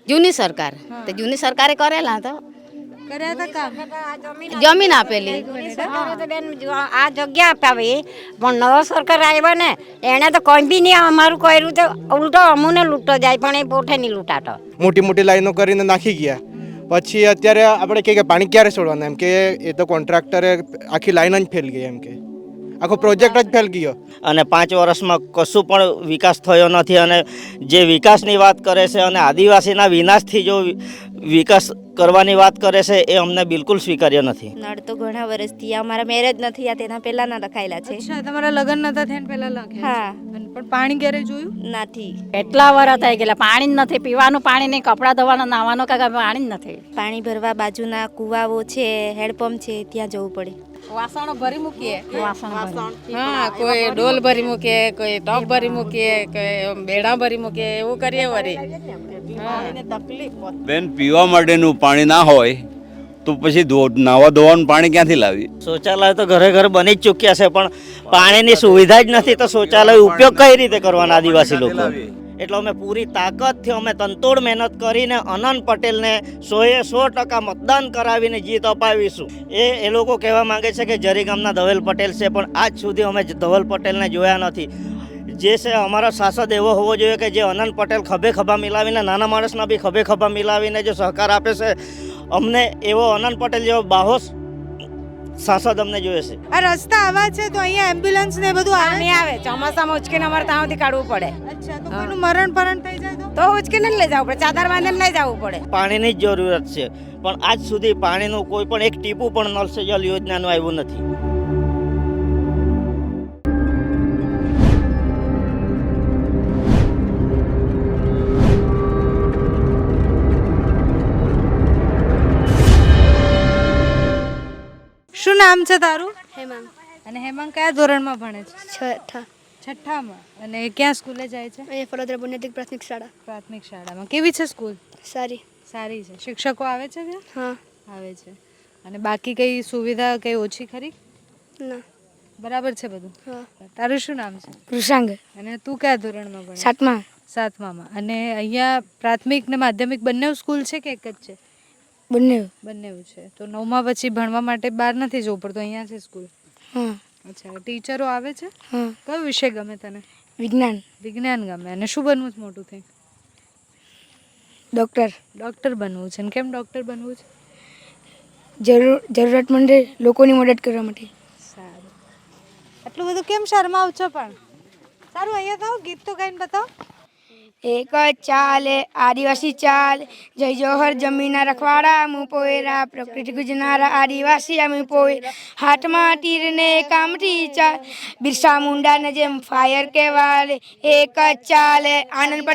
જૂની સરકાર તો જૂની સરકારે કરેલા તો કર્યા હતા કામ. જમીન આપેલી. આ જગ્યા અપાવી પણ નવો સરકાર આવ્યો ને એને તો કોઈ બી નહીં અમારું કર્યું તો ઉલટો અમુને લૂંટો જાય પણ એ પોઠે નહીં લૂંટાતો. મોટી મોટી લાઈનો કરીને નાખી ગયા. પછી અત્યારે આપણે કહીએ કે પાણી ક્યારે છોડવાના, એમ કે એ તો કોન્ટ્રાક્ટરે આખી લાઈન જ ફેલ ગઈ, એમ કે આખો પ્રોજેક્ટ જ ફેલ ગયો. અને 5 વર્ષમાં કશું પણ વિકાસ થયો નથી. અને જે વિકાસની વાત કરે છે અને આદિવાસીના વિનાશથી જો વિકાસ કરવાની વાત કરે છે એ અમને બિલકુલ સ્વીકાર્ય નથી. નળ તો ઘણા વર્ષથી અમારા મેરેજ નથી આ તેના પહેલાના લખાયેલા છે. અચ્છા, તમારા લગ્ન નતા થયા ને પહેલા લખ્યા હા. છે. પણ પાણી ક્યારે જોયું નથી. કેટલા વર્ષ થઈ ગયેલા, પાણી જ નથી, પીવાનું પાણી નહીં, કપડાં ધોવાનું નાવાનું કાંઈ પાણી જ નથી. પાણી ભરવા બાજુના કુવાઓ છે, હેડપંપ છે, ત્યાં જવું પડે. વાસણો ભરી મૂકીએ, હા, કોઈ ડોલ ભરી મૂકીએ, કોઈ ટોપ ભરી મૂકીએ, કોઈ બેડા ભરી મૂકીએ, એવું કરીએ વળી. બેન, પીવા માટેનું પાણી ના હોય તો પછી નાવા ધોવાનું પાણી ક્યાંથી લાવી? શૌચાલય તો ઘરે ઘરે બની જ ચૂક્યા છે પણ પાણીની સુવિધા જ નથી તો શૌચાલય ઉપયોગ કઈ રીતે કરવાના આદિવાસી લોકો? એટલે અમે પૂરી તાકાતથી અમે તનતોડ મહેનત કરીને અનંત પટેલને 100% મતદાન કરાવીને જીત અપાવીશું. એ લોકો કહેવા માંગે છે કે જરી ગામના ધવલ પટેલ છે, પણ આજ સુધી અમે ધવલ પટેલને જોયા નથી. જે છે અમારો સાંસદ એવો હોવો જોઈએ કે જે અનંત પટેલ ખભે ખભા મિલાવીને નાના માણસના બી ખભે ખભા મિલાવીને જો સહકાર આપે છે, અમને એવો અનંત પટેલ જેવો બાહોશ સાંસદ અમને જોઈએ છે. આ રસ્તા આવા છે તો અહીંયા એમ્બ્યુલન્સ ને બધું આવે નહીં આવે ચોમાસામાં ઉચકીને અમારે ત્યાંથી કાઢવું પડે. અચ્છા, તો કોઈનું મરણ થઈ જાય તો ઉચકીને જ લઈ જવું પડે, ચાદર બાંધીને લઈ જવું પડે. પાણીની જ જરૂરત છે પણ આજ સુધી પાણીનું કોઈ પણ એક ટીપું પણ નળ સે જલ યોજનાનું આવ્યું નથી. શું નામ છે તારું? હેમાંગ. અને હેમાંગ કયા ધોરણમાં ભણે છે? છઠ્ઠા. છઠ્ઠામાં. અને ક્યાં સ્કૂલે જાય છે? અહીંયા ફળોદરા બુનિયાદી પ્રાથમિક શાળા. પ્રાથમિક શાળામાં. કેવી છે સ્કૂલ? સારી. સારી છે. શિક્ષકો આવે છે ત્યાં? હા. આવે છે. અને બાકી કઈ સુવિધા કઈ ઓછી ખરી? ના. બરાબર છે બધું? હા. તારું શું નામ છે? કૃષાંગ. અને તું કયા ધોરણમાં ભણે? 7મા. 7મામાં. અને અહીંયા પ્રાથમિક ને માધ્યમિક બંને સ્કૂલ છે કે એક જ છે? બંને. બંને છે. તો 9મા પછી ભણવા માટે બહાર નથી જવું પડતું, અહીંયા છે સ્કૂલ? હા. અચ્છા, ટીચરો આવે છે? હા. કયો વિષય ગમે તને? વિજ્ઞાન. વિજ્ઞાન ગમે. અને શું બનવું છે મોટું થઈ? ડૉક્ટર. ડૉક્ટર બનવું છે. અને કેમ ડૉક્ટર બનવું છે? જરૂરતમંદ લોકોની મદદ કરવા માટે. સારું. આટલું બધું કેમ શરમાવ છો પણ? સારું, અહીંયા થાવ, ગીત તો ગાઈને બતાવો. એક જ ચાલે આદિવાસી ચાલ, જય જોહર જમીના રખવાડા, મું પોયરા પ્રકૃતિ ગુજનારા આદિવાસી અમે પોય, હાથમાં તીરને કામથી ચાલ, બિરસા મુંડાને જેમ ફાયર કે વાલે, એક જ ચાલે આનંદ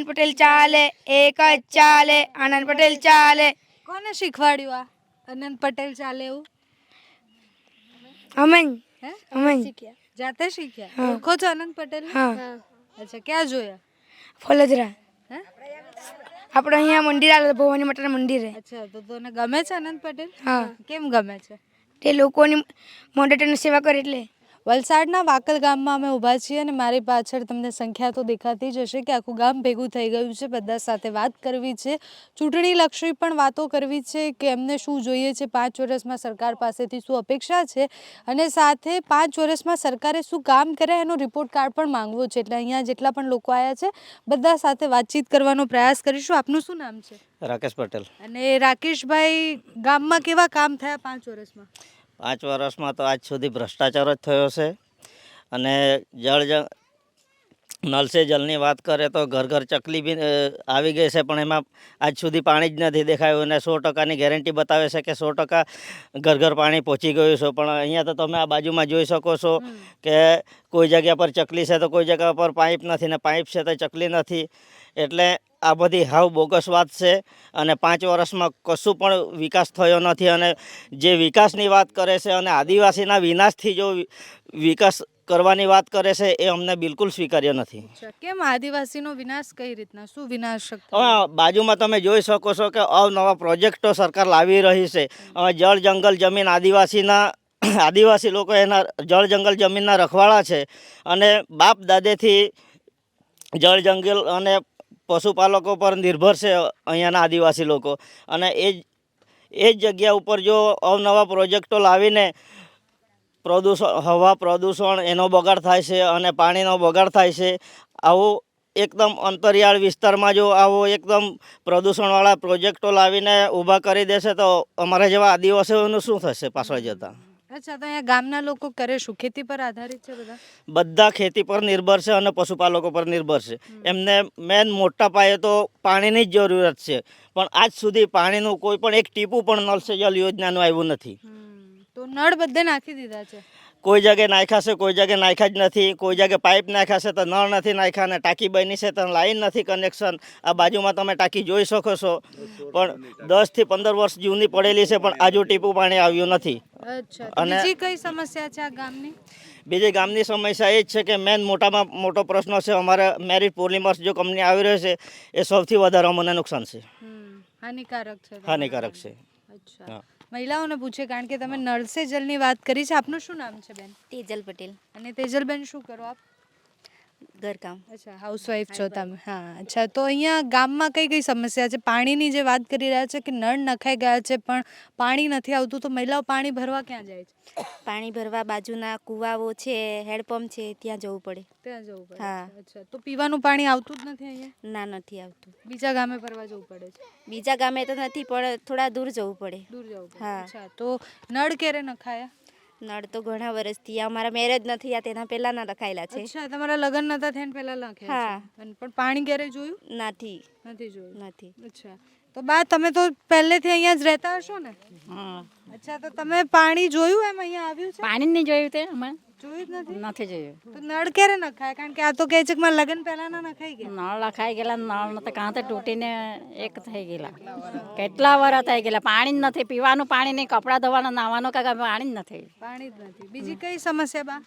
પટેલ ચાલે, એક જ ચાલે આનંદ પટેલ ચાલે. કોને શીખવાડ્યું આ આનંદ પટેલ ચાલે એવું? અમે હે? અમે જાતે શીખ્યા? ઓળખો છો આનંદ પટેલ? હા. અચ્છા, ક્યાં જોયા? ફોલજરા. હે? આપણે અહીંયા મંદિર આવે ભવાની માતાના મંદિરે. અચ્છા, તો તને ગમે છે આનંદ પટેલ? હા. કેમ ગમે છે? તે લોકોની મદદ અને સેવા કરે એટલે. વલસાડના વાકલ ગામમાં અમે ઊભા છીએ અને મારી પાછળ તમને સંખ્યા તો દેખાતી જ હશે કે આખું ગામ ભેગું થઈ ગયું છે. બધા સાથે વાત કરવી છે, ચૂંટણીલક્ષી પણ વાતો કરવી છે કે એમને શું જોઈએ છે, 5 વર્ષમાં સરકાર પાસેથી શું અપેક્ષા છે અને સાથે 5 વર્ષમાં સરકારે શું કામ કરે એનો રિપોર્ટ કાર્ડ પણ માંગવો છે. એટલે અહીંયા જેટલા પણ લોકો આવ્યા છે બધા સાથે વાતચીત કરવાનો પ્રયાસ કરીશું. આપનું શું નામ છે? રાકેશ પટેલ. અને રાકેશભાઈ, ગામમાં કેવા કામ થયા 5 વર્ષમાં? 5 વર્ષમાં તો આજ સુધી ભ્રષ્ટાચાર જ થયો છે. અને નળ સે જલની વાત કરે તો ઘર ઘર ચકલી બી આવી ગઈ છે પણ એમાં આજ સુધી પાણી જ નથી દેખાયું. અને 100%ની ગેરંટી બતાવે છે કે 100% ઘર ઘર પાણી પહોંચી ગયું છે. પણ અહીંયા તો તમે આ બાજુમાં જોઈ શકો છો કે કોઈ જગ્યા પર ચકલી છે તો કોઈ જગ્યા પર પાઇપ નથી, ને પાઇપ છે તો ચકલી નથી. એટલે આ બધી હાવ બોગસ વાત છે અને 5 વર્ષમાં કશું પણ વિકાસ થયો નથી. અને જે વિકાસની વાત કરે છે અને આદિવાસીના વિનાશથી જો વિકાસ કરવાની વાત કરે છે એ અમને બિલકુલ સ્વીકાર્ય નથી. કેમ આદિવાસીનો વિનાશ? કઈ રીતના? શું વિનાશ? બાજુમાં તમે જોઈ શકો છો કે અવનવા પ્રોજેક્ટો સરકાર લાવી રહી છે. હવે જળ જંગલ જમીન આદિવાસી લોકો એના જળ જંગલ જમીનના રખવાળા છે અને બાપ દાદેથી જળ જંગલ અને પશુપાલકો પર નિર્ભર છે અહીંયાના આદિવાસી લોકો. અને એ જ જગ્યા ઉપર જો અવનવા પ્રોજેક્ટો લાવીને હવા પ્રદૂષણ એનો બગાડ થાય છે અને પાણીનો બગાડ થાય છે. આવું એકદમ અંતરિયાળ વિસ્તારમાં જો આવો એકદમ પ્રદૂષણવાળા પ્રોજેક્ટો લાવીને ઊભા કરી દેશે તો અમારા જેવા આદિવાસીઓનું શું થશે પાછળ જતાં? અચ્છા, તો અહીંયા ગામના લોકો કરે શું? ખેતી પર આધારિત છે બધા? બધા ખેતી પર નિર્ભર છે અને પશુપાલકો પર નિર્ભર છે. એમને મેન મોટા પાયે તો પાણીની જ જરૂરત છે, પણ આજ સુધી પાણીનું કોઈ પણ એક ટીપું પણ નળ સે જલ યોજનાનું આવ્યું નથી. તો નળ બધે નાખી દીધા છે. કોઈ જગ્યાએ નાખ્યા છે, કોઈ જગ્યાએ નાખ્યા જ નથી. કોઈ જગ્યાએ પાઇપ નાખ્યા છે તો નળ નથી નાખ્યા, અને ટાંકી બની છે તો લાઈન નથી કનેક્શન. આ બાજુમાં તમે ટાંકી જોઈ શકો છો, પણ 10 થી 15 વર્ષ જૂની પડેલી છે, પણ આજુ ટીપું પાણી આવ્યું નથી. અચ્છા, તો બીજી કઈ સમસ્યા છે આ ગામની? બીજી ગામની સમસ્યા એ જ છે કે મેન મોટામાં મોટો પ્રશ્ન છે અમારે મેરિટ પોલિમર્સ જો કંપની આવી રહી છે એ સૌથી વધારે અમને નુકસાન છે, હાનિકારક છે. હાનિકારક છે. અચ્છા, મહિલાઓને પૂછે, કારણ કે તમે નળ સે જલની વાત કરી છે. આપનું શું નામ છે બેન? તેજલ પટેલ, અને તેજલબેન શું કરો આપ? ઘરકામ. અચ્છા, હાઉસવાઈફ છો તમે. હા, અચ્છા, તો અહીંયા ગામમાં કઈ કઈ સમસ્યા છે? પાણીની જે વાત કરી રહ્યા છે કે નળ નખાઈ ગયા છે પણ પાણી નથી આવતું, તો મહિલાઓ પાણી ભરવા ક્યાં જાય છે? પાણી ભરવા બાજુના કુવાઓ છે, હેડપંપ છે, ત્યાં જવું પડે. ત્યાં જવું પડે. હા. અચ્છા, તો પીવાનું પાણી આવતું જ નથી અહીંયા? ના, નથી આવતું. બીજા ગામે ભરવા જવું પડે છે? બીજા ગામે તો નથી, પણ થોડા દૂર જવું પડે. દૂર જવું પડે. હા. અચ્છા, તો નળ ક્યારે નખાયા? નળ તો ઘણા વર્ષથી અમારા મેરેજ નથી થયા તેના પહેલાના લખાયેલા છે. અચ્છા, તમારા લગ્ન નતા થયા ને પહેલા લખ્યા હા. છે. અને પણ પાણી ક્યારે જોયું? નથી. નથી જોયું. નથી. અચ્છા, તો બા તમે તો પહેલેથી અહીંયા જ રહેતા હશો ને? અચ્છા, તો તમે પાણી જોયું એમ અહીંયા આવ્યું છે? પાણી નહીં જોયું તે અમે જોયું જ નથી. નથી જોયું. તો નળ ક્યારે નખાય? કારણ કે આ તો કહે છે કે મારા લગ્ન પહેલાના નખાઈ ગયા. નળ લખાઈ ગયેલા, નળ તો કાં તો તૂટીને એક થઈ ગયેલા. કેટલા વાર થઈ ગયેલા, પાણી જ નથી. પીવાનું પાણી નહીં, કપડાં ધોવાનું, નાવાનું કાંઈ પાણી જ નથી. પાણી જ નથી. બીજી કઈ સમસ્યા બા?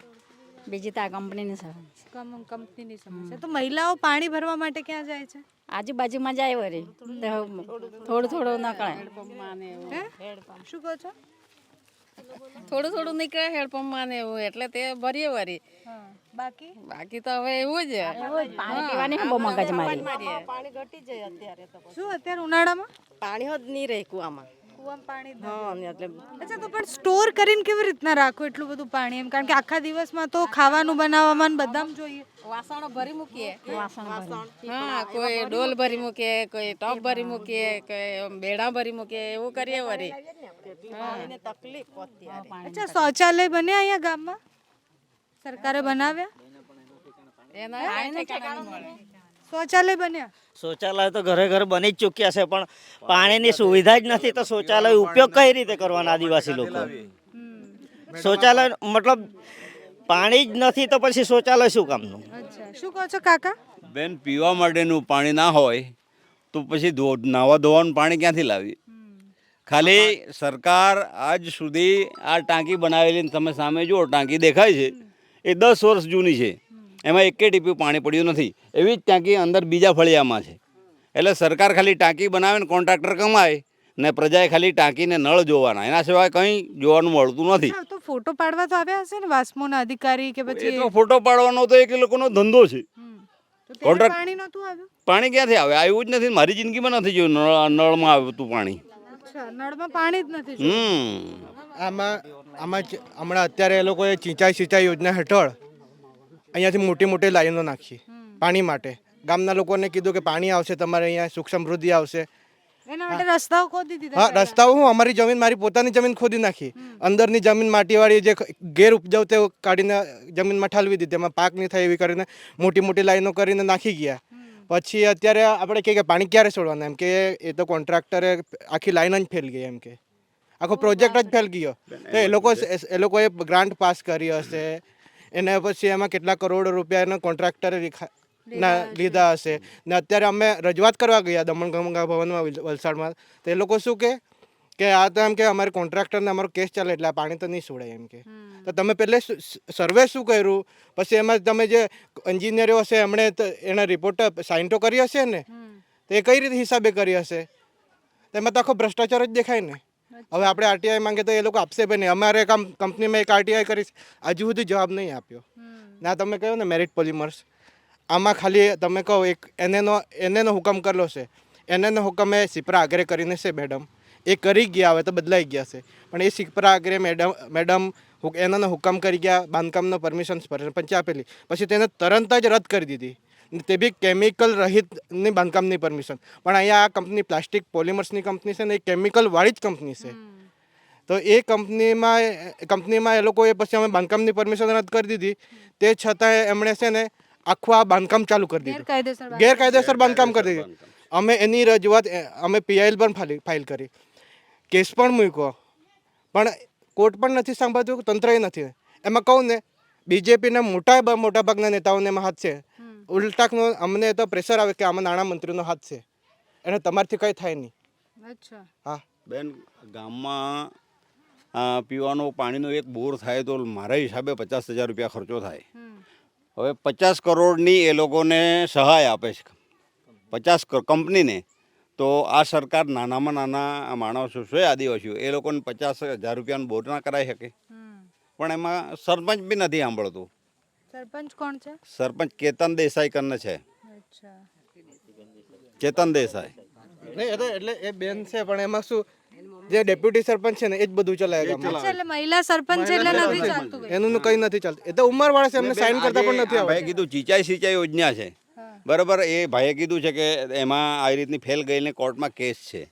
બીજી તો આ કંપનીની સર કંપનીની સમસ્યા. તો મહિલાઓ પાણી ભરવા માટે ક્યાં જાય છે? આજુબાજુમાં જાય વળી થોડું થોડું નીકળે. હે? શું કહો છો? થોડું થોડું નીકળે હેડપંપમાં ને એવું, એટલે તે ભરીએ વળી. બાકી બાકી તો હવે એવું જ પાણી પીવાની બહુ મગજ મારી. શું અત્યારે ઉનાળામાં પાણી જ નહીં રહે કુવામાં. કુવામાં પાણી જ નથી. અચ્છા, તો પણ સ્ટોર કરીને કેવી રીતના રાખો એટલું બધું પાણી? એમ કારણ કે આખા દિવસમાં તો ખાવાનું બનાવવામાં ને બધામાં જોઈએ. વાસણો ભરી મૂકીએ. વાસણ ભરી. હા, કોઈ ડોલ ભરી મૂકીએ, કોઈ ટોપ ભરી મૂકીએ, કોઈ બેડા ભરી મૂકીએ, એવું કરીએ વળી. અચ્છા, શૌચાલય બન્યા અહીંયા ગામમાં? સરકારે બનાવ્યા? શૌચાલય બન્યા? શૌચાલય તો ઘરે ઘરે બની જ ચૂક્યા છે, પણ પાણીની સુવિધા જ નથી તો શૌચાલય ઉપયોગ કઈ રીતે કરવાના આદિવાસી લોકો? શૌચાલય મતલબ પાણી જ નથી તો પછી શૌચાલય શું કામનું? અચ્છા, શું કહો છો કાકા? બેન, પીવા માટેનું પાણી ના હોય તો પછી નાવા ધોવાનું પાણી ક્યાંથી લાવી? ખાલી સરકાર આજ સુધી આ ટાંકી બનાવેલી તમે સામે જુઓ, ટાંકી દેખાય છે એ 10 વર્ષ જૂની છે, એમાં એકે ટીપું પાણી પડ્યું નથી. એવી જ ટાંકી અંદર બીજા ફળિયામાં છે. એટલે સરકાર ખાલી ટાંકી બનાવે ને કોન્ટ્રાક્ટર કમાય ને પ્રજાએ ખાલી ટાંકીને નળ જોવાના, એના સિવાય કંઈ જોવાનું મળતું નથી. તો ફોટો પાડવા તો આવ્યા હશે ને વાસ્મોના અધિકારી કે પછી? એ તો ફોટો પાડવાનો તો એક એ લોકોનો ધંધો છે. કોન્ટ્રાક્ટ પાણી નહોતું આવ્યું? પાણી ક્યાંથી આવે? આવ્યું જ નથી. મારી જિંદગીમાં નથી જોયું નળમાં આવતું પાણી. અચ્છા, નળમાં પાણી જ નથી જોયું. આમાં હમણાં અત્યારે એ લોકોએ સિંચાઈ યોજના હેઠળ અહીંયાથી મોટી મોટી લાઈનો નાખી પાણી માટે. ગામના લોકોને કીધું કે પાણી આવશે તમારે અહીંયા, સુખ સમૃદ્ધિ આવશે. એના માટે રસ્તાઓ ખોદી દીધા. હા, રસ્તાઓ હું અમારી જમીન, મારી પોતાની જમીન ખોદી નાખી. અંદરની જમીન માટીવાળી જે ગેર ઉપજાવ તે કાઢીને જમીનમાં ઠાલવી દીધી. એમાં પાક નહીં થાય એવી કરીને મોટી મોટી લાઈનો કરીને નાખી ગયા. પછી અત્યારે આપણે કહીએ કે પાણી ક્યારે છોડવાના, એમ કે એ તો કોન્ટ્રાક્ટરે આખી લાઈન જ ફેલ ગઈ, એમ કે આખો પ્રોજેક્ટ જ ફેલ ગયો. તો એ લોકોએ ગ્રાન્ટ પાસ કરી હશે, એને પછી એમાં કેટલા કરોડ રૂપિયા એના કોન્ટ્રાક્ટરે લીધા હશે. ને અત્યારે અમે રજૂઆત કરવા ગયા દમણ ગંગા ભવનમાં વલસાડમાં, તો એ લોકો શું કે આ તો એમ કે અમારે કોન્ટ્રાક્ટરને અમારો કેસ ચાલે એટલે આ પાણી તો નહીં છોડાય, એમ કે. તો તમે પહેલે સર્વે શું કર્યું? પછી એમાં તમે જે એન્જિનિયરો હશે એમણે એના રિપોર્ટ સાઇન તો કરી હશે ને, તો એ કઈ રીતે હિસાબે કરી હશે? એમાં તો આખો ભ્રષ્ટાચાર જ દેખાય ને. હવે આપણે આરટીઆઈ માંગે તો એ લોકો આપશે પણ નહીં. અમારે કંપનીમાં એક આરટીઆઈ કરીશ, હજુ સુધી જવાબ નહીં આપ્યો. ના તમે કહ્યું ને મેરિટ પોલિમર્સ, આમાં ખાલી તમે કહો એક એનેનો હુકમ કરેલો છે, એનેનો હુકમ એ સિપ્રા આગ્રે કરીને છે મેડમ, એ કરી ગયા, હવે તો બદલાઈ ગયા છે, પણ એ સિપ્રા આગ્રે મેડમ એનાનો હુકમ કરી ગયા, બાંધકામનો પરમિશન સરપંચે આપેલી, પછી તેને તરત જ રદ કરી દીધી, તે બી કેમિકલ રહિતની બાંધકામની પરમિશન. પણ અહીંયા આ કંપની પ્લાસ્ટિક પોલિમર્સની કંપની છે ને એ કેમિકલવાળી જ કંપની છે. તો એ કંપનીમાં એ લોકોએ પછી અમે બાંધકામની પરમિશન રદ કરી દીધી, તે છતાંય એમણે છે ને આખું આ બાંધકામ ચાલુ કરી દીધું, ગેરકાયદેસર બાંધકામ કરી દીધું. અમે એની રજૂઆત અમે PIL પણ ફાઇલ કરી, કેસ પણ મૂક્યો, પણ કોર્ટ પણ નથી સાંભળતું, તંત્રએ નથી. એમાં કહું ને બીજેપીના મોટા ભાગના નેતાઓને એમાં હાથ છે. ઉલટાનો અમને તો પ્રેશર આવે કે આમાં નાણામંત્રીનો હાથ છે, એને તમારથી કંઈ થાય નહીં. હા બેન, ગામમાં પીવાનું પાણીનો એક બોર થાય તો મારા હિસાબે 50,000 રૂપિયા ખર્ચો થાય. હવે 50 કરોડની એ લોકોને સહાય આપે છે 50 કંપનીને, તો આ સરકાર નાનામાં નાના માણસો છે આદિવાસીઓ, એ લોકોને 50,000 રૂપિયાનો બોર ના કરાવી શકે. પણ એમાં સરપંચ બી નથી સાંભળતું. સરપંચ કોણ છે? સરપંચ કેતન દેસાઈ કરીને છે. ચેતન દેસાઈ નહીં, એટલે એ બેન છે, પણ એમાં શું જે ડેપ્યુટી સરપંચ છે ને એ જ બધું ચલાવે ગામમાં. એટલે મહિલા સરપંચ એટલે નથી ચાલતું કંઈ. એનું કંઈ નથી ચાલતું, એ તો ઉંમરવાળા છે, એમને સાઇન કરતા પણ નથી ભાઈએ કીધું સિંચાઈ યોજના છે, બરાબર. એ ભાઈએ કીધું છે કે એમાં આવી રીતની ફેલ ગઈને કોર્ટમાં કેસ છે.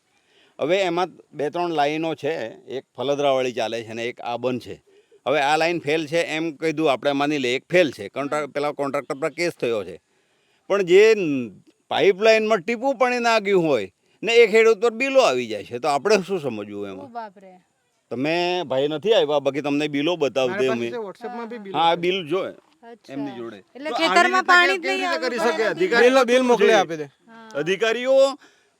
હવે એમાં 2-3 લાઈનો છે, એક ફલદરાવાળી ચાલે છે ને એક આ બંધ છે. હવે આ લાઈન ફેલ છે એમ કીધું, આપણે માની લઈએ એક ફેલ છે, પેલા કોન્ટ્રાક્ટર પર કેસ થયો છે. પણ જે પાઇપલાઇનમાં ટીપું પાણી ના ગયું હોય ને એ ખેડૂત પર બિલો આવી જાય છે, તો આપણે શું સમજવું એમાં? તમે ભાઈ નથી આવ્યા, બાકી તમને બિલો બતાવते અમે. હા, આ બિલ જો એમની જોડે. એટલે ખેતરમાં પાણી જ નહીં કરી શકે અધિકારી, બિલ મોકલી આપી દે. અધિકારીઓ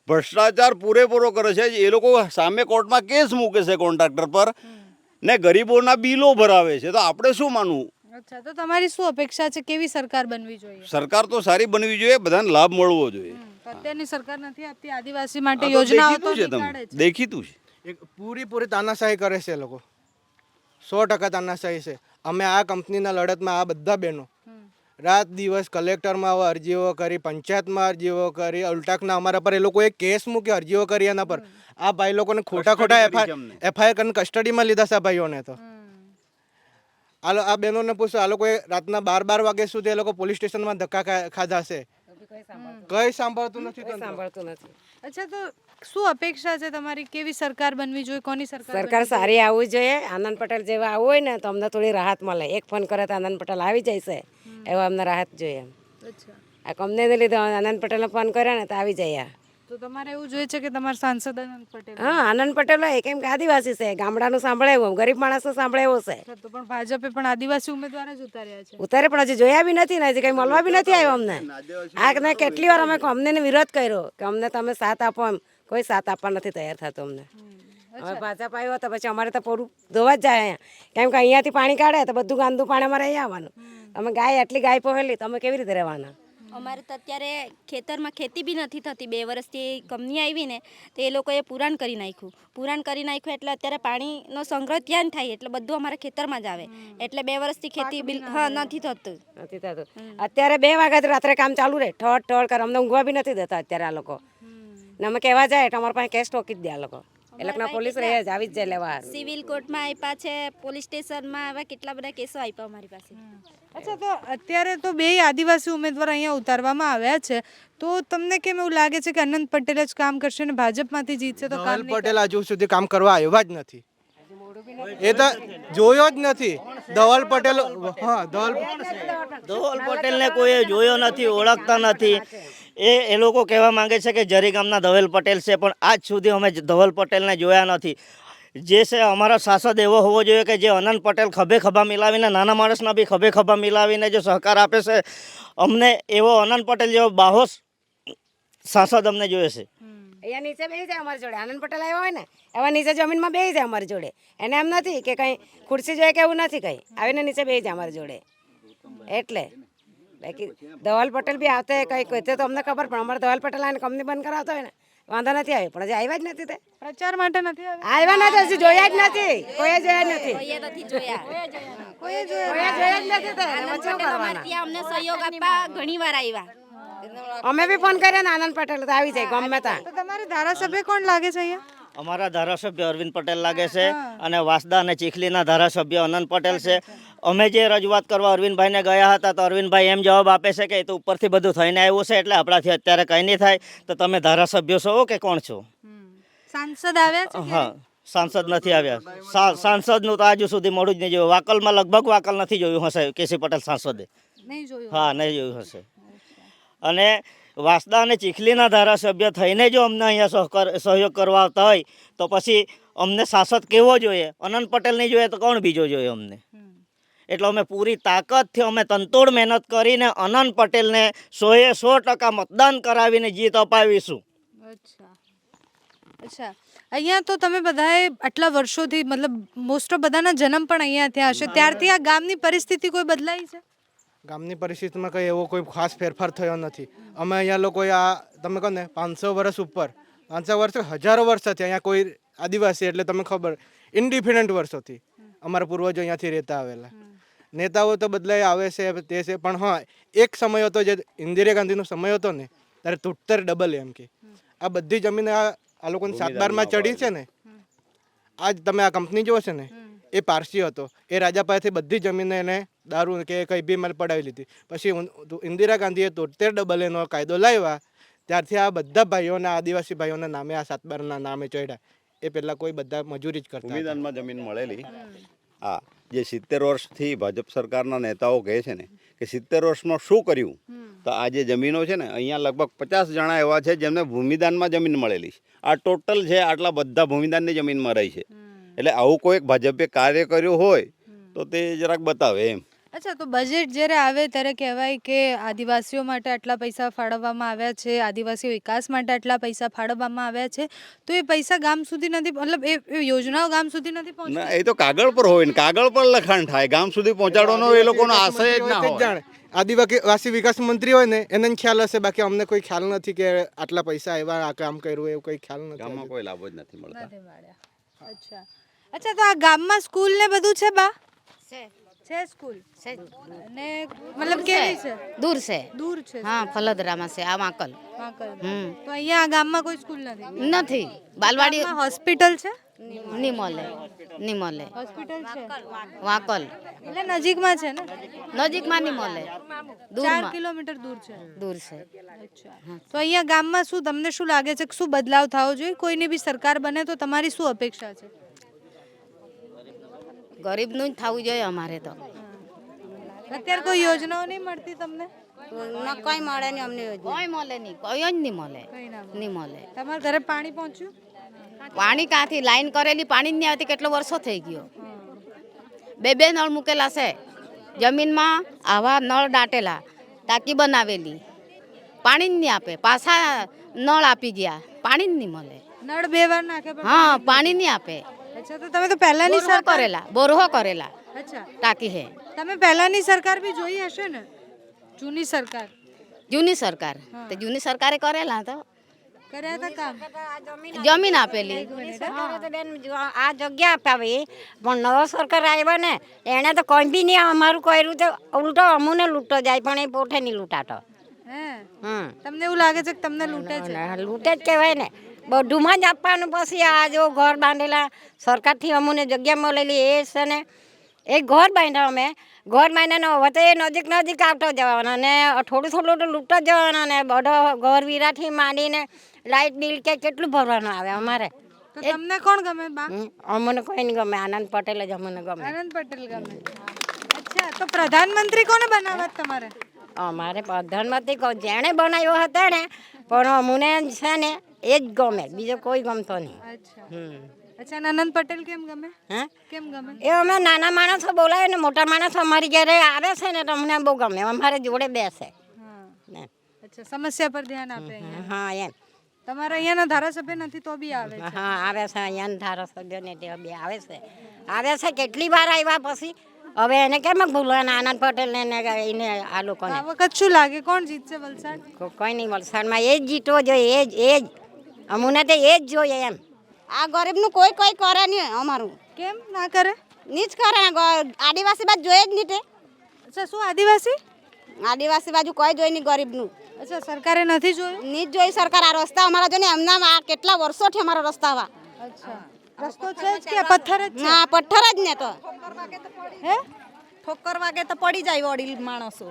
ભ્રષ્ટાચાર પૂરેપૂરો કરે છે. એ લોકો સામે કોર્ટમાં કેસ મૂકે છે કોન્ટ્રાક્ટર પર ને ગરીબોના બિલો ભરાવે છે, તો આપણે શું માનવું? અચ્છા, તો તમારી શું અપેક્ષા છે, કેવી સરકાર બનવી જોઈએ? સરકાર તો સારી બનવી જોઈએ, બધાને લાભ મળવો જોઈએ. અત્યારની સરકાર નથી આપતી આદિવાસી માટે યોજનાઓ તો છે, નીકાળે તમે દેખીતું છે. એક પૂરી તાનાશાહી કરે છે એ લોકો, 100% તાનાશાહી છે. અમે આ કંપનીના લડતમાં આ બધા બહેનો રાત દિવસ કલેક્ટરમાં અરજીઓ કરી, પંચાયતમાં અરજીઓ કરી, ઉલટાકના અમારા પર એ લોકોએ કેસ મૂકી, અરજીઓ કરી એના પર. આ ભાઈ લોકોને ખોટા FIR કરીને કસ્ટડીમાં લીધા છે ભાઈઓને. તો આ બહેનોને પૂછો, આ લોકોએ રાતના 12 વાગ્યા સુધી એ લોકો પોલીસ સ્ટેશનમાં ધક્કા ખાધા છે, કઈ સાંભળતું નથી. અચ્છા, તો શું અપેક્ષા છે તમારી, કેવી સરકાર બનવી જોઈએ, કોની સરકાર સારી આવવી જોઈએ. આનંદ પટેલ જેવા આવવું હોય ને તો અમને થોડી રાહત મળે. એક ફોન કરે તો આનંદ પટેલ આવી જાય છે, એવા અમને રાહત જોઈએ. આ કંપનીને લીધે આનંદ પટેલને ફોન કર્યો ને તો આવી જાય. તો તમારે એવું જોઈએ છે કે તમારા સાંસદ આનંદ પટેલ? હા, આનંદ પટેલ હોય, કેમ કે આદિવાસી છે, ગામડાનું સાંભળે એવું, ગરીબ માણસનું સાંભળે એવું છે. તો પણ ભાજપે પણ આદિવાસી ઉમેદવાર જ ઉતાર્યા છે. ઉતારે પણ હજી જોયા બી નથી ને, હજી કઈ મળવા બી નથી આવ્યો અમને. આ કેટલી વાર અમે અમને વિરોધ કર્યો કે અમને તમે સાથ આપો, એમ કોઈ સાથ આપવા નથી તૈયાર થતો અમને. હવે ભાજપ આવ્યો તો પછી અમારે તો પૂરું ધોવા જ જાય અહીંયા, કેમ કે અહીંયાથી પાણી કાઢે તો બધું ગાંદુ પાણી અમારે અહીંયા આવવાનું. અમે આટલી ગાય પોહેલી તો અમે કેવી રીતે રહેવાના? અમારે તો અત્યારે ખેતરમાં ખેતી બી નથી થતી. 2 વર્ષથી કંપની આવી ને તો એ લોકોએ પુરાણ કરી નાખ્યું એટલે અત્યારે પાણીનો સંગ્રહ ત્યાં થાય, એટલે બધું અમારા ખેતરમાં જ આવે, એટલે 2 વર્ષથી ખેતી નથી થતું. અત્યારે 2 વાગ્યાથી રાત્રે કામ ચાલુ રહે, ઠળ કરે, અમને ઊંઘવા બી નથી દેતા અત્યારે આ લોકો. ને અમે કહેવા જાય તો અમારા પાસે કેસ ટોકી જ દે આ લોકો. એ લોકોના પોલીસ રહે જ આવી જ જાય લેવા. સિવિલ કોર્ટમાં આપ્યા છે, પોલીસ સ્ટેશનમાં આવા કેટલા બધા કેસો આપ્યા અમારી પાસે. અચ્છા, તો અત્યારે તો 2 આદિવાસી ઉમેદવાર અહીંયા ઉતારવામાં આવ્યા છે, તો તમને કેમ એવું લાગે છે કે આનંદ પટેલ જ કામ કરશે ને ભાજપમાંથી જીતશે તો કામ નહીં? પટેલ હજુ સુધી કામ કરવા આવ્યા જ નથી, એ તો જોયો જ નથી. ધવલ પટેલ, હા, ધવલ પટેલને કોઈ જોયો નથી, ઓળખતા નથી. એ લોકો કહેવા માંગે છે કે જરી ગામના ધવલ પટેલ છે, પણ આજ સુધી અમે ધવલ પટેલને જોયા નથી. જે છે અમારો સાંસદ એવો હોવો જોઈએ કે જે આનંદ પટેલ ખભે ખભા મિલાવીને, નાના માણસના બી ખભે ખભા મિલાવીને જો સહકાર આપે છે અમને, એવો આનંદ પટેલ જેવો બાહોશ સાંસદ અમને જોઈએ છે. અહીંયા નીચે બેસી જાય અમારી જોડે. આનંદ પટેલ આવ્યો હોય ને એવા નીચે જમીનમાં બેસી જાય અમારી જોડે. એને એમ નથી કે કંઈ ખુરશી જોઈએ કે એવું નથી, કંઈ આવીને નીચે બેસી જાય અમારી જોડે. એટલે બાકી ધવલ પટેલ બી આવતે કંઈ કહેતે તો અમને ખબર, પણ અમારે ધવલ પટેલ આને કંપની બંધ કરાવતો હોય ને વાંધો નથી આવ્યો પણ હજી આવ્યા જ નથી તે પ્રચાર માટે નથી આવ્યા? આવ્યા નથી હજી જોયા જ નથી કોઈએ જોયા જ નથી કોઈએ નથી જોયા કોઈએ જોયા જ નથી તે આનંદ હવે શું પટેલ અમારે કરવાના? ત્યાં અમને સહયોગ આપવા ઘણી વાર આવ્યા. અમે બી ફોન કર્યા ને આનંદ પટેલ તો આવી જાય ગમે ત્યાં તો તમારે ધારાસભ્ય કોણ લાગે છે અહીંયા? અમારા ધારાસભ્ય અરવિંદ પટેલ લાગે છે અને વાસદા અને ચીખલીના ધારાસભ્ય અનંત પટેલ છે. અમે જે રજૂઆત કરવા અરવિંદભાઈને ગયા હતા તો અરવિંદભાઈ એમ જવાબ આપે છે કે એ તો ઉપરથી બધું થઈને આવ્યું છે એટલે આપણાથી અત્યારે કંઈ નહીં થાય. તો તમે ધારાસભ્ય છો કે કોણ છો? સાંસદ આવ્યા છે? હા, સાંસદ નથી આવ્યા. સાંસદનું તો આજુ સુધી મોડું જ નહીં જોયું. વાકલમાં લગભગ વાકલ નથી જોયું હશે કેસી પટેલ સાંસદે. નહીં જોયું. હા, નહીં જોયું હશે. અને વાસદા અને ચીખલીના ધારાસભ્ય થઈને જો અમને અહીંયા સહયોગ કરવા આવતા હોય તો પછી અમને શાસક કેવો જોઈએ? અનંત પટેલ નહીં જોઈએ તો કોણ બીજો જોઈએ અમને? એટલે અમે પૂરી તાકાતથી અમે તનતોડ મહેનત કરીને અનંત પટેલને 100% મતદાન કરાવીને જીત અપાવીશું. અચ્છા, અહીંયા તો તમે બધાએ આટલા વર્ષોથી મતલબ મોસ્ટ ઓફ બધાના જન્મ પણ અહીંયા થયા હશે, ત્યારથી આ ગામની પરિસ્થિતિ કોઈ બદલાઈ છે? ગામની પરિસ્થિતિમાં કંઈ એવો કોઈ ખાસ ફેરફાર થયો નથી. અમે અહીંયા લોકોએ આ તમે કહો ને 500 વર્ષ ઉપર 500 વર્ષ હજારો વર્ષથી અહીંયા કોઈ આદિવાસી એટલે તમે ખબર ઇન્ડિપેન્ડન્ટ વર્ષોથી અમારા પૂર્વજો અહીંયાથી રહેતા આવેલા. નેતાઓ તો બદલાઈ આવે છે તે છે પણ હા એક સમય હતો જે ઇન્દિરા ગાંધીનો સમય હતો ને ત્યારે તૂટતર ડબલ એમ કે આ બધી જમીન આ લોકોને 7/12 ચડી છે ને. આજ તમે આ કંપની જો છે ને એ પારસી હતો. એ રાજા પાસેથી બધી જમીન એને દારૂ કે કંઈ બી માલ પડાવી લીધી. પછી ઇન્દિરા ગાંધીએ 73 એનો કાયદો લાવ્યા ત્યારથી આ બધા ભાઈઓના આદિવાસી ભાઈઓના નામે આ 7/12ના નામે ચડ્યા. એ પહેલાં કોઈ બધા મજૂરી જ કરતા હતા. ભૂમિદાનમાં જમીન મળેલી. હા, જે 70 વર્ષથી ભાજપ સરકારના નેતાઓ કહે છે ને કે 70 વર્ષમાં શું કર્યું, તો આ જે જમીનો છે ને અહીંયા લગભગ 50 જણા એવા છે જેમને ભૂમિદાનમાં જમીન મળેલી છે. આ ટોટલ છે આટલા બધા ભૂમિદાનની જમીનમાં રહી છે. એટલે આવું કોઈ ભાજપે કાર્ય કર્યું હોય તો તે જરાક બતાવે એમ. અચ્છા, તો બજેટ જ્યારે આવે ત્યારે કહેવાય કે આદિવાસીઓ માટે આટલા પૈસા ફાળવવામાં આવ્યા છે, આદિવાસી વિકાસ માટે આટલા પૈસા ફાળવવામાં આવ્યા છે, તો એ પૈસા ગામ સુધી નથી, મતલબ એ યોજનાઓ ગામ સુધી નથી પહોંચતી? ના, એ તો કાગળ પર હોય ને કાગળ પર લખાણ થાય, ગામ સુધી પહોંચાડવાનો એ લોકોનો આશય જ ના હોય. આદિવાસી વિકાસ મંત્રી હોય ને એને ખ્યાલ હશે, બાકી અમને કોઈ ખ્યાલ નથી કે આટલા પૈસા આવ્યા, આ કામ કર્યું, એવું કોઈ ખ્યાલ નથી. ગામમાં કોઈ લાભ જ નથી મળતા. અચ્છા અચ્છા, તો આ ગામમાં સ્કૂલ ને બધું છે બા? છે સ્કૂલ અને મતલબ કેવી છે? દૂર છે. દૂર છે. હા, ફલદરામાં છે આ વાંકલ. તો અહીંયા આ ગામમાં કોઈ સ્કૂલ નથી? નથી. બાલવાડી હોસ્પિટલ છે? નિમોલે. નિમોલે હોસ્પિટલ છે વાંકલ એટલે નજીકમાં છે ને? નજીકમાં નિમોલે. 4 કિલોમીટર દૂર છે. દૂર છે. અચ્છા, તો અહીંયા ગામમાં શું તમને શું લાગે છે કે શું બદલાવ થવો જોઈએ? કોઈની બી સરકાર બને તો તમારી શું અપેક્ષા છે? ગરીબનું જ થવું જોઈએ અમારે તો. અત્યારે કોઈ યોજનાઓ નહીં મળતી તમને? કોઈ મળે નહીં અમને. કોઈ મળે નહીં, કોઈ જ નહીં મળે. નહીં મળે. તમારા ઘરે પાણી પહોંચ્યું? પાણી ક્યાંથી? લાઈન કરેલી પાણી જ નહીં આવતી. કેટલો વર્ષો થઈ ગયો. 2 નળ મૂકેલા છે જમીનમાં. આવા નળ દાટેલા, ટાંકી બનાવેલી, પાણી જ નહીં આપે. પાછા નળ આપી ગયા, પાણી જ નહીં મળે. નળ 2 વાર નાખે પણ હા, પાણી નહીં આપે. અચ્છા, તો તમે તો પહેલાની બોરહો સરકાર કરેલા, બોરહો કરેલા અચ્છા, ટાંકી હે. તમે પહેલાની સરકાર બી જોઈ હશે ને? જૂની સરકાર, જૂની સરકાર. તો જૂની સરકારે કરેલા તો કર્યા હતા કામ. જમીન આપેલી. આ જગ્યા અપાવી પણ નવો સરકાર આવ્યો ને એને તો કોઈ બી નહીં અમારું કર્યું તો ઉલટો અમુને લૂંટો જાય પણ એ પોઠે નહીં લૂંટાતો. તમને એવું લાગે છે કે તમને લૂંટે છે? લૂંટે જ કહેવાય ને, બધુંમાં જ આપવાનું. પછી આ જો ઘર બાંધેલા સરકારથી અમુને જગ્યા મળેલી એ છે ને, એક ઘર બાંધ્યા અમે. ઘર બાંધ્યાનો હવે તો એ નજીક નજીક આવતો જવાનો ને થોડું થોડું તો લૂંટતો જવાનો ને બધો ઘર વીરાથી માંડીને લાઇટ બિલ કે કેટલું ભરવાનું આવે અમારે. તો તમને કોણ ગમે બા? અમને કોઈ નહીં ગમે, આનંદ પટેલ જ અમને ગમે. આનંદ પટેલ ગમે. અચ્છા, તો પ્રધાનમંત્રી કોને બનાવવા તમારે? અમારે પ્રધાનમંત્રી જેણે બનાવ્યો હતો ને પણ અમને છે ને એ જ ગમે, બીજો કોઈ ગમતો નહીં. અચ્છા, આનંદ પટેલ કેમ ગમે? હે, કેમ ગમે? એ અમે નાના માણસો બોલાવે ને મોટા માણસો અમારી ઘરે આવે છે ને તો અમને બહુ ગમે, અમારે જોડે બેસે. અચ્છા, સમસ્યા પર ધ્યાન આપે અહીંયા. હા એમ. તમારા અહીંયાના ધારાસભ્ય નથી તો બી આવે છે? હા આવે છે, અહીંયા ધારાસભ્યો ને તે બે આવે છે કેટલી વાર આવ્યા. પછી હવે એને કેમ ભૂલવાના આનંદ પટેલ ને એને આ લોકોને? આ વખત શું લાગે કોણ જીતશે વલસાડ? કોઈ નહીં, વલસાડમાં એ જ જીતવો જોઈએ. એ જ અમને તો એ જ જોઈએ એમ. આ ગરીબનું કોઈ કોઈ કરે નહીં અમારું કેમ ના કરે? નીચ કરે ને આદિવાસી બાજુ જોઈએ જ નહીં તે અચ્છા, શું આદિવાસી? આદિવાસી બાજુ કોઈ જોઈ નહીં ગરીબનું અચ્છા, સરકારે નથી જોયું? નીચ જોઈ સરકાર આ રસ્તા અમારા જો ને એમના આ કેટલા વર્ષોથી અમારા રસ્તા આવા અચ્છા, રસ્તો છે જ કે પથ્થર જ છે? ના પથ્થર જ ને તો હે ઠોકર વાગે તો પડી જાય વડીલ માણસો.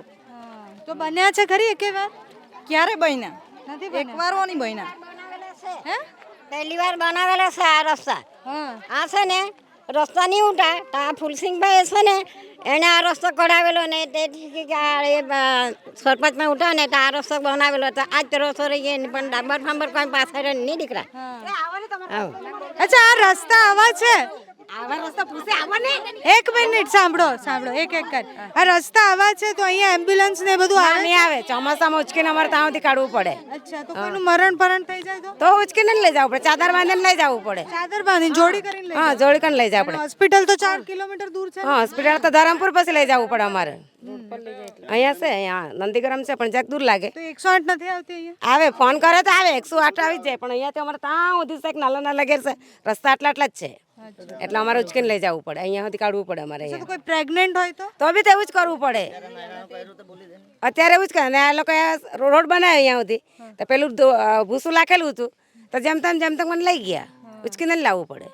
તો બન્યા છે ખરી એકે વાર? ક્યારે બન્યા? નથી એક વાર નહીં બન્યા. હે? પહેલી વાર બનાવેલા છે આ રસ્તા. હા. આ છે ને રસ્તા નહીં ઉઠા તો આ ફુલસિંહભાઈ છે ને એને આ રસ્તો કઢાવેલો ને તેથી કે આ એ સરપંચમાં ઉઠા ને તો આ રસ્તો બનાવેલો તો આ જ રસ્તો રહી ગયો પણ ડાંબર ફાંબર કોઈ પાછળ નહીં દીકરા. અચ્છા, આ રસ્તા આવા છે? આવા રસ્તા પૂછે આવવાને એક મિનિટ સાંભળો એક કર. આ રસ્તા આવા છે તો અહીંયા એમ્બ્યુલન્સ ને બધું આવે? નહીં આવે ચોમાસામાં ઉચકીને અમારે ત્યાંથી કાઢવું પડે અચ્છા, તો કોઈનું મરણ થઈ જાય તો ઉચકીને લઈ જવું પડે ચાદર બાંધીને લઈ જવું પડે ચાદર બાંધીને જોડી કરીને લઈ હા જોડી કરીને લઈ જવું પડે હોસ્પિટલ તો 4 કિલોમીટર દૂર છે. હા હોસ્પિટલ તો ધરમપુર પછી લઈ જવું પડે અમારે અહીંયા છે અહીંયા નંદીગ્રામ છે પણ જ્યાંક દૂર લાગે તો 108 નથી આવતી અહીંયા? આવે ફોન કરે તો આવે 108 આવી જ જાય પણ અહીંયાથી અમારે ત્યાં સુધી છે નાલા નાલા ઘેર છે રસ્તા આટલા જ છે એટલે અમારે ઉચકીને લઈ જવું પડે અહીંયા સુધી કાઢવું પડે અમારે તો અહીંયા કોઈ પ્રેગ્નન્ટ હોય તો બી તેવું જ કરવું પડે અત્યારે એવું જ કરે અને આ લોકો રોડ બનાવ્યો અહીંયા સુધી તો પેલું ભૂસું લાખેલું હતું તો જેમ તેમ મને લઈ ગયા ઉચકીને જ લાવવું પડે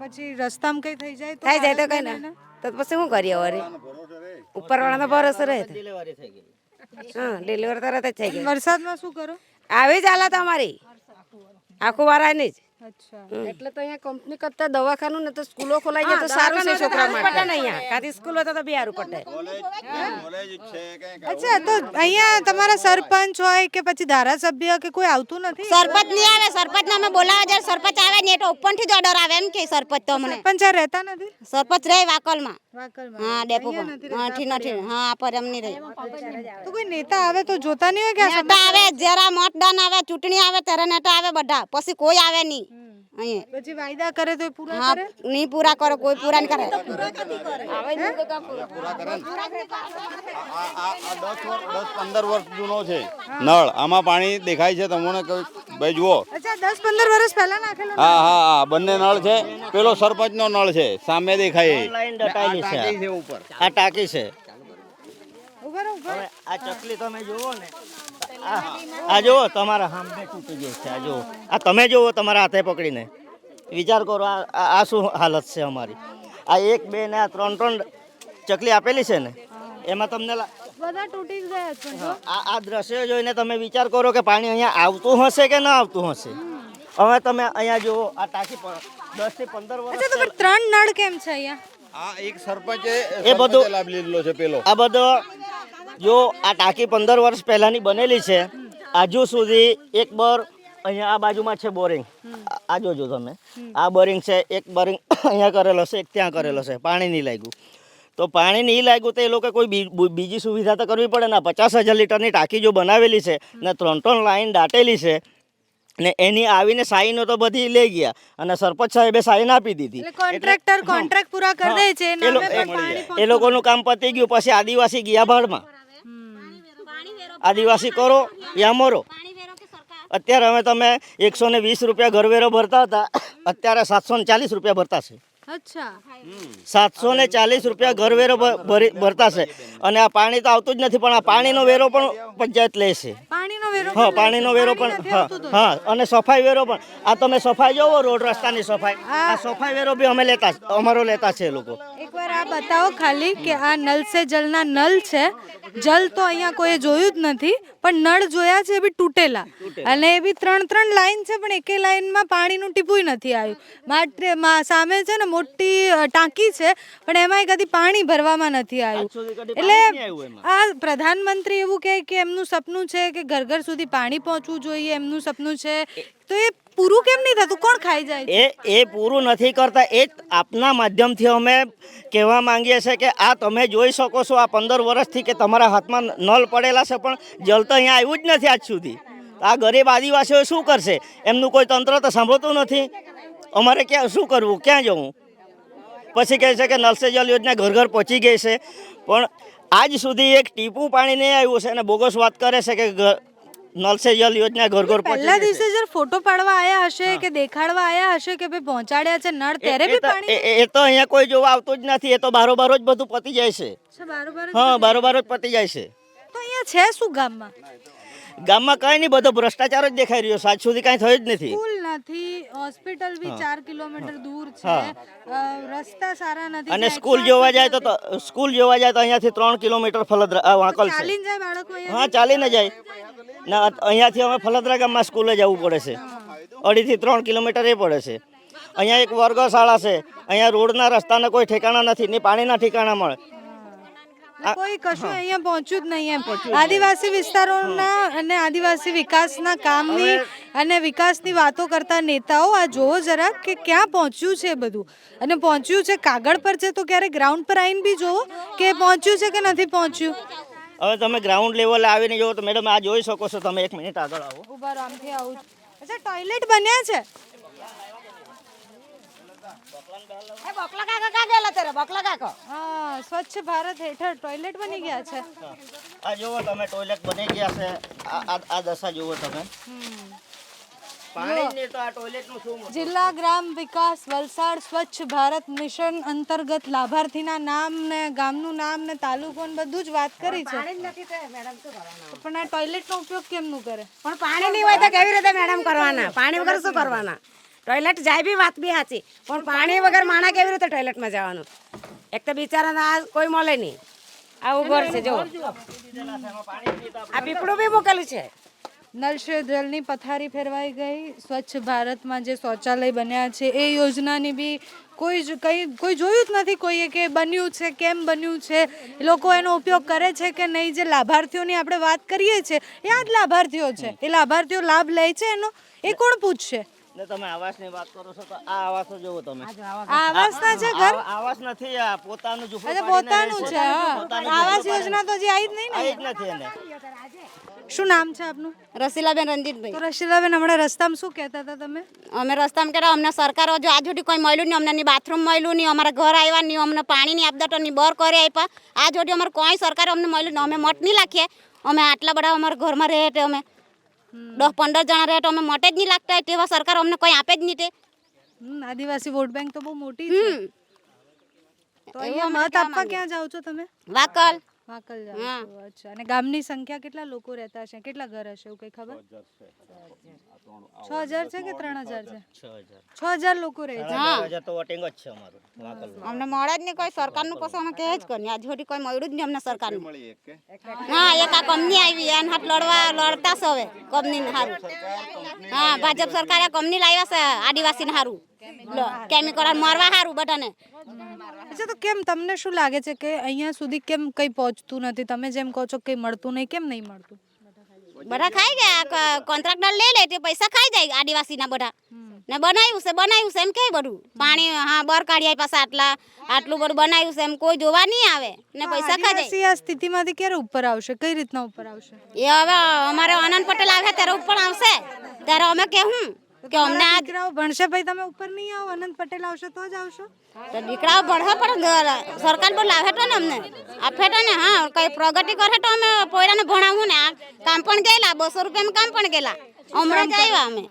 પછી રસ્તામાં કઈ થઈ જાય થઈ જાય તો કઈ ના તો પછી શું કરીએ વળી ઉપરવાળાનો ભરોસો રહે હા ડિલિવર તરત જ થઈ ગઈ વરસાદમાં શું કરો? આવી જ હાલત અમારી આખું વારાની જ અચ્છા, એટલે તો અહીંયા કંપની કરતા દવાખાનું ને તો સ્કૂલો ખોલાઈ જાય તો સારું છે છોકરા માટે અહીંયા કાથી સ્કૂલ હતો તો બી સારું પડે અચ્છા, તો અહીંયા તમારા સરપંચ હોય કે પછી ધારાસભ્ય કે કોઈ આવતું નથી? સરપંચ નહીં આવે સરપંચ અમે બોલાવા જાય સરપંચ આવે ને એટલે ઉપરથી જ ઓર્ડર આવે એમ કે સરપંચ તો અમને સરપંચ આ રહેતા નથી સરપંચ રહે વાકલમાં વાકલમાં? હા ડેપો નથી હા પર એમ નહીં રહે તો કોઈ નેતા આવે તો જોતા નહીં હોય કે આ નેતા આવે જરા મતદાન આવે ચૂંટણી આવે ત્યારે નેતા આવે બધા પછી કોઈ આવે નહીં અહીંયા પછી વાયદા કરે તો એ પૂરા હા કરે? નહીં પૂરા કરે કોઈ પૂરા નહીં કરે આ 10-15 વર્ષ જૂનો છે નળ આમાં પાણી દેખાય છે તમને ભાઈ જુઓ અચ્છા, 10-15 વર્ષ પહેલા નાખેલો? હા હા હા બંને નળ છે પેલો સરપંચનો નળ છે સામે દેખાય એ. લાઈન દટાયેલી છે. ટાંકી છે ઉપર આ ટાંકી છે. ઉભા રહો, ઉભા રહો. હવે આ ચકલી તમે જુઓ ને આ જુઓ તમારા સામે તૂટી ગઈ છે. આ જુઓ આ તમે જુઓ તમારા હાથે પકડીને વિચાર કરો આ શું હાલત છે અમારી. આ 1 2 ને આ 3 ચકલી આપેલી છે ને એમાં તમને બધા તૂટી ગયા છે જો. આ દ્રશ્ય જોઈને તમે વિચાર કરો કે પાણી અહીંયા આવતું હશે કે ના આવતું હશે. હવે તમે અહીંયા જુઓ આ ટાંકી 10 થી 15 વર્ષ અચ્છા, તો પણ 3 નળ કેમ છે અહીંયા? આ એક સરપંચે એ બધું લાભ લીધેલો છે પેલો આ બધો જો આ ટાંકી 15 વર્ષ પહેલાની બનેલી છે. આજુ સુધી એક બોર અહીંયા આ બાજુમાં છે બોરિંગ. આ જોજો તમે આ બોરિંગ છે. એક બોરિંગ અહીંયા કરેલો છે એક ત્યાં કરેલો છે. પાણી નહીં લાગ્યું તો પાણી નહીં લાગ્યું તો એ લોકો કોઈ બીજી સુવિધા તો કરવી પડે ને. 50,000 લીટરની ટાંકી જો બનાવેલી છે ને 3 લાઈન દાટેલી છે ને એની આવીને સાઈનો તો બધી લઈ ગયા અને સરપંચ સાહેબે સાઈન આપી દીધી. એટલે કોન્ટ્રાક્ટર કોન્ટ્રાક્ટ પૂરા કરી દે છે એ લોકોનું કામ પતી ગયું. પછી આદિવાસી ગયા ભાડમાં. આદિવાસી કરો યા મરો. અત્યારે હવે તમે 120 રૂપિયા ઘરવેરો ભરતા હતા અત્યારે 740 રૂપિયા ભરતા છે. અચ્છા, 740 રૂપિયા ઘરવેરો ભરતા છે અને આ પાણી તો આવતું જ નથી પણ આ પાણીનો વેરો પણ પંચાયત લે છે. પાણીનો વેરો? હા પાણીનો વેરો પણ હા અને સફાઈ વેરો પણ. આ તમે સફાઈ જોવો રોડ રસ્તાની સફાઈ આ સફાઈ વેરો બી અમારો લેતા છે એ લોકો. એકવાર આ બતાવો ખાલી કે આ નલ સે જલના નલ છે. જલ તો અહીંયા કોઈ જોયું જ નથી પણ નળ જોયા છે એ બી તૂટેલા અને એ બી 3 લાઈન છે પણ એકે લાઈનમાં પાણીનું ટીપુય નથી આવ્યું. માટે સામે છે ને મોટી ટાંકી છે પણ એમાં કદી પાણી ભરવામાં નથી આવ્યું. એટલે આ પ્રધાનમંત્રી એવું કહે કે એમનું સપનું છે કે ઘર ઘર સુધી પાણી પહોંચવું જોઈએ એમનું સપનું છે તો એ પૂરું કેમ નહીં થતું? કોણ ખાઈ જાય છે? એ પૂરું નથી કરતા. એ જ આપના માધ્યમથી અમે કહેવા માંગીએ છીએ કે આ તમે જોઈ શકો છો આ 15 વર્ષથી કે તમારા હાથમાં નળ પડેલા છે પણ જલ તો અહીંયા આવ્યું જ નથી આજ સુધી. આ ગરીબ આદિવાસીઓ શું કરશે? એમનું કોઈ તંત્ર તો સાંભળતું નથી. અમારે ક્યાં શું કરવું? ક્યાં જવું? પછી કહે છે કે નલ સે જલ યોજના ઘર ઘર પહોંચી ગઈ છે પણ આજ સુધી એક ટીપું પાણી નહીં આવ્યું છે અને બોગસ વાત કરે છે કે નલ સે જલ યોજના ઘર ઘર પહોંચી પહેલા ગઈ દિવસે છે. જ્યારે ફોટો પાડવા આયા હશે કે દેખાડવા આયા હશે કે ભાઈ પહોંચાડ્યા છે નળ ત્યારે બી પાણી એ તો અહીંયા કોઈ જોવા આવતું જ નથી. એ તો બારોબાર જ બધું પતી જાય છે. છે બારોબાર જ હા, બધું. બારોબાર જ પતી જાય છે. તો અહીંયા છે શું ગામમાં? ગામમાં કઈ નહીં, બધો ભ્રષ્ટાચાર જ દેખાઈ રહ્યો છે. આજ સુધી કાંઈ થયું જ નથી. સ્કૂલ નથી, હોસ્પિટલ બી 4 કિલોમીટર દૂર છે, રસ્તા સારા નથી. અને જ્યાં સ્કૂલ exam જોવા થતી જાય તો સ્કૂલ જોવા જાય તો અહીંયાથી 3 કિલોમીટર ફલદરા વાંકલ છે. ચાલીને જાય બાળકો અહીંયા? હા, ચાલીને જાય ને અહીંયાથી અમે ફલદરા ગામમાં સ્કૂલે જવું પડે છે. 2.5 થી 3 કિલોમીટર એ પડે છે. અહીંયા એક વર્ગશાળા છે. અહીંયા રોડના રસ્તાના કોઈ ઠેકાણા નથી ને પાણીના ઠેકાણા મળે. કોઈ કશું અહીંયા પહોંચ્યું જ નહીં એમ. આદિવાસી વિસ્તારોના અને આદિવાસી વિકાસના કામની અને વિકાસની વાતો કરતા નેતાઓ આ જોવો જરા કે ક્યાં પહોંચ્યું છે બધું. અને પહોંચ્યું છે કાગળ પર છે તો ક્યારે ગ્રાઉન્ડ પર આવીને બી જોવો કે પહોંચ્યું છે કે નથી પહોંચ્યું. હવે તમે ગ્રાઉન્ડ લેવલે આવીને જુઓ તો મેડમ આ જોઈ શકો છો તમે. 1 મિનિટ આગળ આવો. ઉભા રહો, આમથી આવું. અચ્છા, ટોયલેટ બન્યા છે? હા, સ્વચ્છ ભારત હેઠળ ટોયલેટ બની ગયા છે. આ જુઓ તમે, ટોયલેટ બની ગયા છે. આ દશા જુઓ તમે. પાણી જ નહીં તો આ ટોયલેટનું શું મતલબ? જિલ્લા ગ્રામ વિકાસ વલસાડ સ્વચ્છ ભારત મિશન અંતર્ગત લાભાર્થીના નામ ને ગામનું નામ ને તાલુકો ને બધું જ વાત કરી છે. પણ આ ટોયલેટનો ઉપયોગ કેમનું કરે? પણ પાણી નહીં હોય તો કેવી રીતે મેડમ કરવાના? પાણી વગર શું કરવાના? ટોયલેટ જાય બી વાત બી સાચી, પણ પાણી વગર માણા કેવી રીતે ટોયલેટમાં જવાનું? એક તો બિચારાને આ કોઈ મળે નહીં. આવું ઘર છે જો, આ પીપળું બી મૂકેલું છે. નલ સે જલની પથારી ફેરવાઈ ગઈ. સ્વચ્છ ભારતમાં જે શૌચાલય બન્યા છે એ યોજનાની બી કોઈ જોયું જ નથી કોઈએ કે બન્યું છે, કેમ બન્યું છે, એ લોકો એનો ઉપયોગ કરે છે કે નહીં. જે લાભાર્થીઓની આપણે વાત કરીએ છીએ એ આ જ લાભાર્થીઓ છે. એ લાભાર્થીઓ લાભ લે છે એનો એ કોણ પૂછશે? ને તમે આવાસની વાત કરો છો તો આ આવાસો જોવો તમે. આ આવાસના છે ઘર? આવાસ નથી, આ પોતાનું ઝૂંપડું અચ્છા, પાડીને પોતાનું રહે છે. હા, આવાસ યોજના તો હજી આવી જ નહીં આ ને. જ નથી એને. શું નામ છે આપનું? રસીલાબેન રંજીતભાઈ. તો રશીલાબેન, હમણાં રસ્તામાં શું કહેતા હતા તમે? અમે રસ્તામાં કર્યા, અમને સરકાર હજુ આજ સુધી કોઈ મળ્યું નહીં. અમને બાથરૂમ મળ્યું નહીં, અમારા ઘર આવ્યા નહીં, અમને પાણીની આપદાટો નહીં બર કરી આપ્યા. આજ સુધી અમારે કોઈ સરકારે અમને મળ્યું નહીં. અમે મત નહીં લાખીએ. અમે આટલા બધા અમારા ઘરમાં રહે તે અમે 10-15 જણા રહે તો અમે મટે જ નહીં લાગતા. તેવા સરકાર અમને કોઈ આપે જ નહીં તે. આદિવાસી વોટ બેંક તો બહુ મોટી છે. તો અહીંયા મત આપવા ક્યાં જાવ છો તમે? વાકલ વાકલ જાવ છો. અચ્છા, અને ગામની સંખ્યા કેટલા લોકો રહેતા હશે? કેટલા ઘર હશે એવું કઈ ખબર? 6000 છે કે 3000 છે? 6000 લોકો રહે છે. 6000 તો વોટિંગ જ છે અમારું વાકલમાં. અમને મળે જ નહીં કોઈ સરકારનું. પછી અમે કહે જ કરીએ આજ સુધી કોઈ મળ્યું જ નહીં અમને સરકારનું. હા, એક આ કંપની આવી એના હાથ લડતા છે હવે કંપનીને સારું. હા, ભાજપ સરકારે કંપની લાવ્યા છે આદિવાસીને સારું, કેમિકલ મારવા સારું બધાને. અચ્છા, તો કેમ તમને શું લાગે છે કે અહીંયા સુધી કેમ કઈ પહોંચતું નથી? તમે જેમ કહો છો કઈ મળતું નહીં, કેમ નહીં મળતું? બધા ખાઈ ગયા, કોન્ટ્રાક્ટર લઈ લે તે પૈસા ખાઈ જાય આદિવાસીના બધા. ને બનાવ્યું છે એમ કે બધું પાણી હા બર કાઢી આપ્યા પાછા આટલું બધું બનાવ્યું છે એમ કોઈ જોવા નહીં આવે ને પૈસા ખાઈ આદિવાસી આ સ્થિતિમાંથી ક્યારે ઉપર આવશે? કઈ રીતના ઉપર આવશે? જાય. એ હવે અમારે આનંદ પટેલ આવે ત્યારે ઉપર આવશે ત્યારે અમે કહેવું કે અમને આ દીકરાઓ ભણશે ભાઈ, તમે ઉપર નહીં આવો, આનંદ પટેલ આવશે તો જ આવશો. તો દીકરાઓ ભણવા પડે, સરકાર પર લાવે તો ને અમને આપે તો ને. હા, કઈ પ્રગતિ કરે તો અમે પોયરાને ભણાવું ને. આ કામ પણ ગયેલા 200 રૂપિયામાં કામ પણ ગયેલા. હમણાં જ આવ્યા અમે.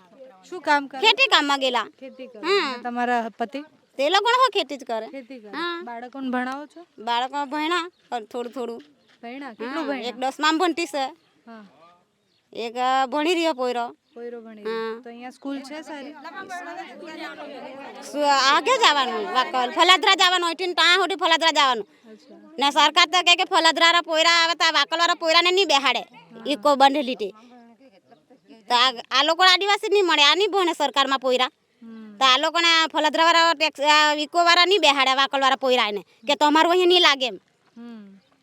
શું કામ કરે? ખેતી કામમાં ગયેલા. ખેતી કરે. અને તમારા પતિ તે લોકો હો ખેતી જ કરે. ખેતી કરે. બાળકોને ભણાવો છો? બાળકો ભણ્યા થોડું. ભણ્યા? કેટલું ભણ્યા? એક 10માં ભણતી છે, હા, એક ભણી રહ્યો પોયરો. પોયરો ભણી રહ્યો. તો અહીંયા સ્કૂલ છે સારી? આગે જવાનું વાકલ ફલાદરા જવાનું હોય ત્યાં સુધી ફલાદરા જવાનું. ને સરકાર તો કહે કે ફલાદરા પોયરા આવે તો વાકલ વાળા પોયરાને નહીં બેહાડે ઈકો બાંધેલી તે. તો આ લોકો આદિવાસી નહીં મળે, આ નહીં ભણે સરકારમાં પોયરા. તો આ લોકોને ફલાદરા વાળા ઈકો વાળા નહીં બેહાડે વાકલ વાળા પોયરાને કે તમારું અહીં નહીં લાગે એમ.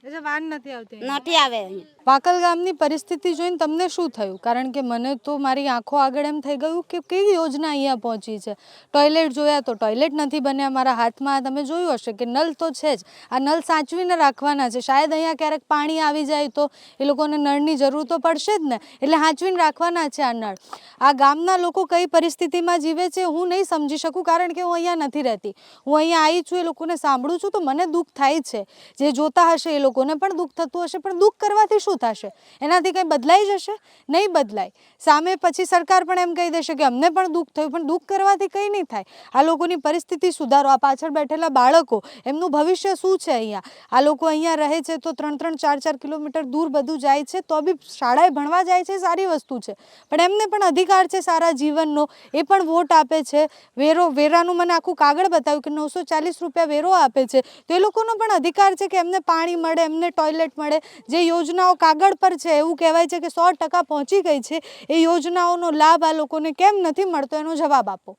એટલે વાન નથી આવતી? નથી આવે. વાકલ ગામની પરિસ્થિતિ જોઈને તમને શું થયું? કારણ કે મને તો મારી આંખો આગળ એમ થઈ ગયું કે કેવી યોજના અહીંયા પહોંચી છે. ટોયલેટ જોયા તો ટોયલેટ નથી બન્યા. મારા હાથમાં તમે જોયું હશે કે નળ તો છે જ. આ નળ સાચવીને રાખવાના છે. શાયદ અહીંયા ક્યારેક પાણી આવી જાય તો એ લોકોને નળની જરૂર તો પડશે જ ને, એટલે સાચવીને રાખવાના છે આ નળ. આ ગામના લોકો કઈ પરિસ્થિતિમાં જીવે છે હું નહીં સમજી શકું, કારણ કે હું અહીંયા નથી રહેતી. હું અહીંયા આવી છું, એ લોકોને સાંભળું છું તો મને દુઃખ થાય છે. જે જોતા હશે એ લોકોને પણ દુઃખ થતું હશે, પણ દુઃખ કરવાથી શું શું થશે? એનાથી કંઈ બદલાઈ જશે? નહીં બદલાય. સામે પછી સરકાર પણ એમ કહી દેશે કે અમને પણ દુઃખ થયું, પણ દુઃખ કરવાથી કંઈ નહીં થાય. આ લોકોની પરિસ્થિતિ સુધારો. આ પાછળ બેઠેલા બાળકો, એમનું ભવિષ્ય શું છે અહીંયા? આ લોકો અહીંયા રહે છે તો 3-3, 4-4 કિલોમીટર દૂર બધું જાય છે, તો બી શાળાએ ભણવા જાય છે, સારી વસ્તુ છે, પણ એમને પણ અધિકાર છે સારા જીવનનો. એ પણ વોટ આપે છે. વેરાનું મને આખું કાગળ બતાવ્યું કે 940 રૂપિયા વેરો આપે છે, તો એ લોકોનો પણ અધિકાર છે કે એમને પાણી મળે, એમને ટોયલેટ મળે. જે યોજનાઓ કાગળ પર છે, એવું કહેવાય છે કે 100% પહોંચી ગઈ છે, એ યોજનાઓનો લાભ આ લોકોને કેમ નથી મળતો? એનો જવાબ આપો.